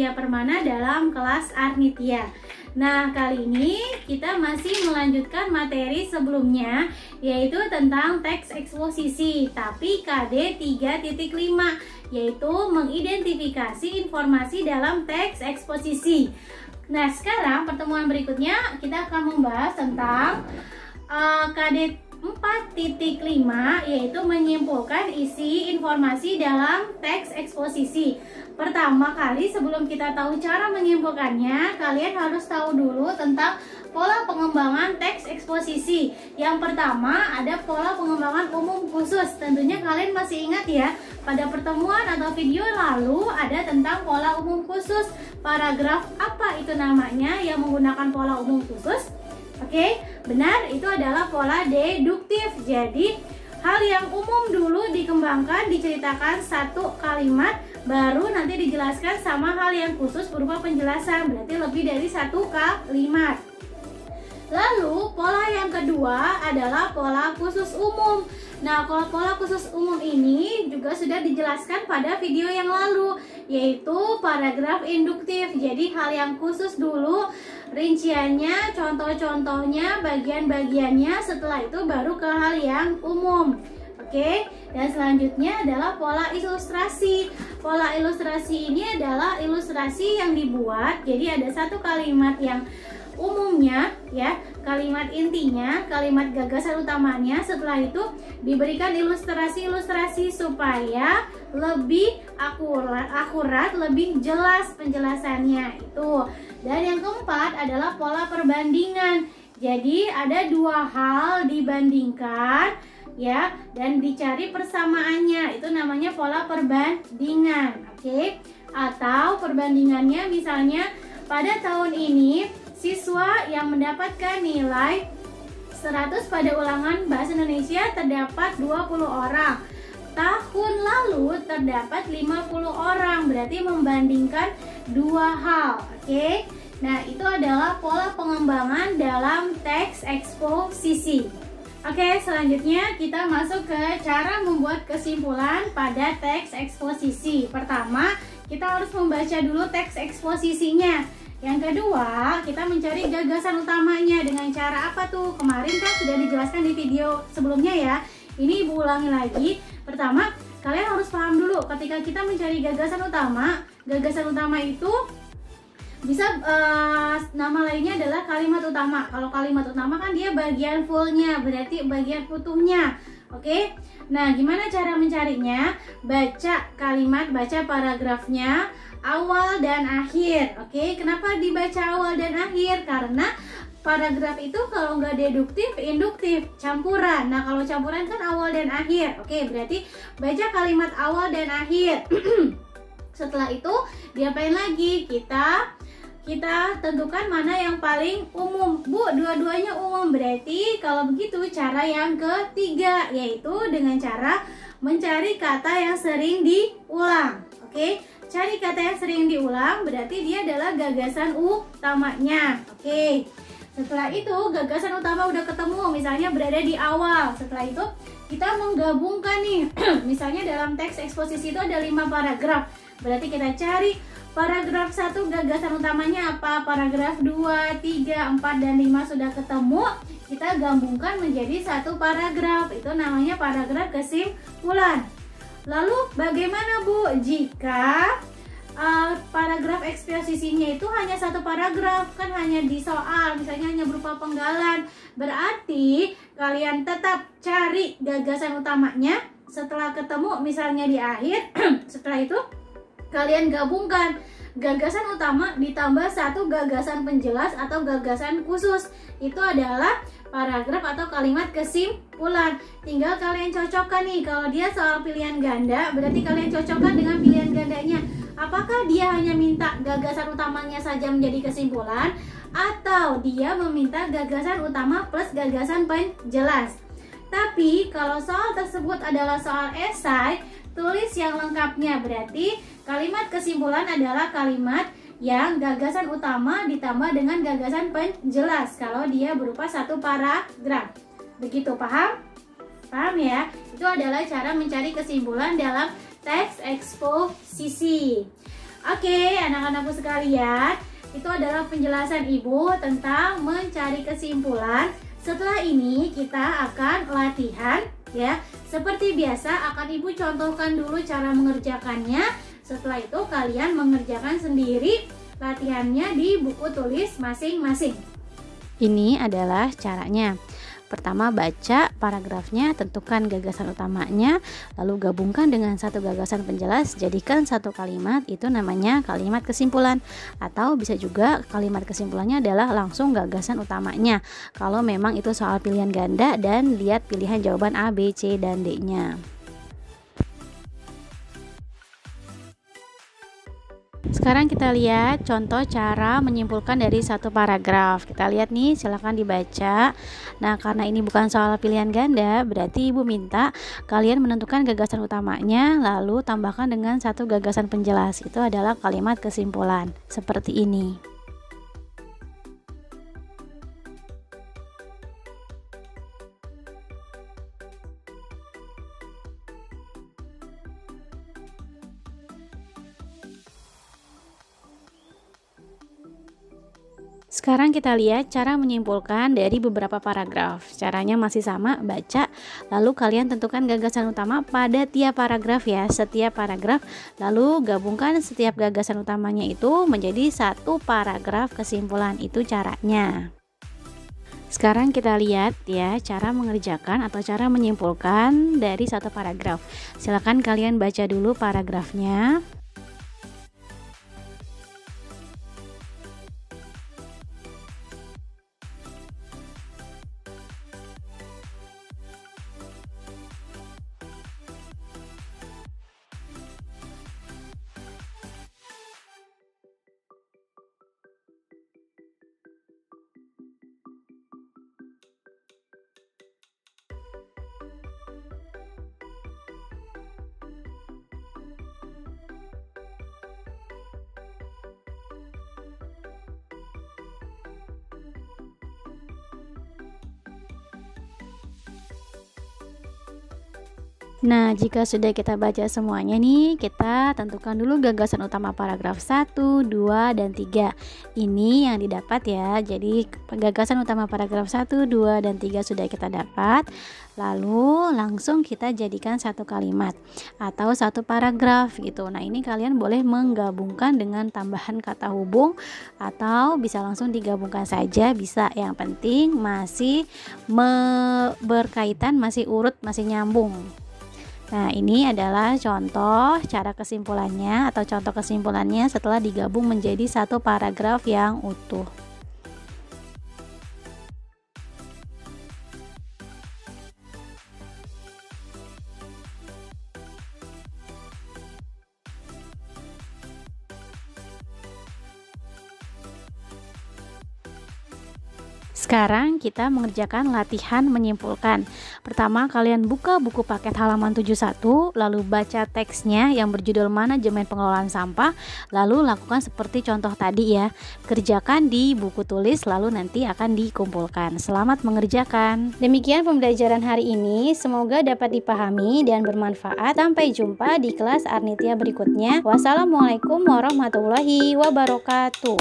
Arnitia Permana dalam kelas Arnitia. Nah, kali ini kita masih melanjutkan materi sebelumnya, yaitu tentang teks eksposisi, tapi KD 3.5, yaitu mengidentifikasi informasi dalam teks eksposisi. Nah, sekarang pertemuan berikutnya kita akan membahas tentang KD 4.5, yaitu menyimpulkan isi informasi dalam teks eksposisi. Pertama kali sebelum kita tahu cara menyimpulkannya, kalian harus tahu dulu tentang pola pengembangan teks eksposisi. Yang pertama ada pola pengembangan umum khusus. Tentunya kalian masih ingat ya, pada pertemuan atau video lalu ada tentang pola umum khusus. Paragraf apa itu namanya yang menggunakan pola umum khusus? Oke, benar, itu adalah pola deduktif. Jadi hal yang umum dulu dikembangkan, diceritakan satu kalimat, baru nanti dijelaskan sama hal yang khusus berupa penjelasan, berarti lebih dari satu kalimat. Lalu pola yang kedua adalah pola khusus umum. Nah, kalau pola khusus umum ini juga sudah dijelaskan pada video yang lalu, yaitu paragraf induktif. Jadi hal yang khusus dulu, rinciannya, contoh-contohnya, bagian-bagiannya, setelah itu baru ke hal yang umum. Oke, dan selanjutnya adalah pola ilustrasi. Pola ilustrasi ini adalah ilustrasi yang dibuat, jadi ada satu kalimat yang umumnya ya, kalimat intinya, kalimat gagasan utamanya, setelah itu diberikan ilustrasi-ilustrasi supaya lebih akurat, lebih jelas penjelasannya itu. Dan yang keempat adalah pola perbandingan. Jadi ada dua hal dibandingkan ya, dan dicari persamaannya, itu namanya pola perbandingan. Oke, atau perbandingannya misalnya pada tahun ini siswa yang mendapatkan nilai 100 pada ulangan bahasa Indonesia terdapat 20 orang. Tahun lalu terdapat 50 orang, berarti membandingkan dua hal. Oke, nah itu adalah pola pengembangan dalam teks eksposisi. Oke, selanjutnya kita masuk ke cara membuat kesimpulan pada teks eksposisi. Pertama, kita harus membaca dulu teks eksposisinya. Yang kedua, kita mencari gagasan utamanya dengan cara apa tuh? Kemarin kan sudah dijelaskan di video sebelumnya ya. Ini Ibu ulangi lagi. Pertama, kalian harus paham dulu ketika kita mencari gagasan utama itu bisa nama lainnya adalah kalimat utama. Kalau kalimat utama kan dia bagian fullnya, berarti bagian utuhnya. Oke, nah gimana cara mencarinya? Baca kalimat, baca paragrafnya awal dan akhir. Oke, kenapa dibaca awal dan akhir? Karena paragraf itu kalau nggak deduktif, induktif, campuran. Nah, kalau campuran kan awal dan akhir. Oke, berarti baca kalimat awal dan akhir. Setelah itu diapain lagi? Kita tentukan mana yang paling umum. Bu, dua-duanya umum. Berarti kalau begitu cara yang ketiga, yaitu dengan cara mencari kata yang sering diulang. Oke, cari kata yang sering diulang berarti dia adalah gagasan utamanya. Oke, setelah itu gagasan utama udah ketemu, misalnya berada di awal. Setelah itu kita menggabungkan nih. Misalnya dalam teks eksposisi itu ada 5 paragraf. Berarti kita cari paragraf 1 gagasan utamanya apa, paragraf 2, 3, 4, dan 5 sudah ketemu, kita gabungkan menjadi satu paragraf. Itu namanya paragraf kesimpulan. Lalu bagaimana Bu jika paragraf eksposisinya itu hanya satu paragraf, kan hanya di soal, misalnya hanya berupa penggalan. Berarti kalian tetap cari gagasan utamanya. Setelah ketemu misalnya di akhir, setelah itu kalian gabungkan gagasan utama ditambah satu gagasan penjelas atau gagasan khusus. Itu adalah paragraf atau kalimat kesimpulan. Tinggal kalian cocokkan nih. Kalau dia soal pilihan ganda, berarti kalian cocokkan dengan pilihan gandanya. Apakah dia hanya minta gagasan utamanya saja menjadi kesimpulan, atau dia meminta gagasan utama plus gagasan penjelas? Tapi kalau soal tersebut adalah soal esai, tulis yang lengkapnya. Berarti kalimat kesimpulan adalah kalimat yang gagasan utama ditambah dengan gagasan penjelas kalau dia berupa satu paragraf. Begitu, paham? Paham ya? Itu adalah cara mencari kesimpulan dalam teks eksposisi. Oke, anak-anakku sekalian, itu adalah penjelasan Ibu tentang mencari kesimpulan. Setelah ini kita akan latihan ya. Seperti biasa akan Ibu contohkan dulu cara mengerjakannya. Setelah itu kalian mengerjakan sendiri latihannya di buku tulis masing-masing. Ini adalah caranya. Pertama, baca paragrafnya, tentukan gagasan utamanya, lalu gabungkan dengan satu gagasan penjelas, jadikan satu kalimat, itu namanya kalimat kesimpulan. Atau bisa juga kalimat kesimpulannya adalah langsung gagasan utamanya, kalau memang itu soal pilihan ganda dan lihat pilihan jawaban A, B, C, dan D-nya. Sekarang kita lihat contoh cara menyimpulkan dari satu paragraf. Kita lihat nih, silakan dibaca. Nah, karena ini bukan soal pilihan ganda, berarti Ibu minta kalian menentukan gagasan utamanya, lalu tambahkan dengan satu gagasan penjelas. Itu adalah kalimat kesimpulan. Seperti ini. Sekarang kita lihat cara menyimpulkan dari beberapa paragraf. Caranya masih sama, baca, lalu kalian tentukan gagasan utama pada tiap paragraf ya, setiap paragraf, lalu gabungkan setiap gagasan utamanya itu menjadi satu paragraf kesimpulan. Itu caranya. Sekarang kita lihat ya cara mengerjakan atau cara menyimpulkan dari satu paragraf. Silakan kalian baca dulu paragrafnya. Nah, jika sudah kita baca semuanya nih, kita tentukan dulu gagasan utama paragraf 1, 2, dan 3. Ini yang didapat ya. Jadi gagasan utama paragraf 1, 2, dan 3 sudah kita dapat. Lalu langsung kita jadikan satu kalimat atau satu paragraf gitu. Nah, ini kalian boleh menggabungkan dengan tambahan kata hubung atau bisa langsung digabungkan saja, bisa. Yang penting masih berkaitan, masih urut, masih nyambung. Nah, ini adalah contoh cara kesimpulannya atau contoh kesimpulannya setelah digabung menjadi satu paragraf yang utuh. Sekarang kita mengerjakan latihan menyimpulkan. Pertama, kalian buka buku paket halaman 71, lalu baca teksnya yang berjudul Manajemen Pengelolaan Sampah, lalu lakukan seperti contoh tadi ya. Kerjakan di buku tulis, lalu nanti akan dikumpulkan. Selamat mengerjakan. Demikian pembelajaran hari ini, semoga dapat dipahami dan bermanfaat. Sampai jumpa di kelas Arnitia berikutnya. Wassalamualaikum warahmatullahi wabarakatuh.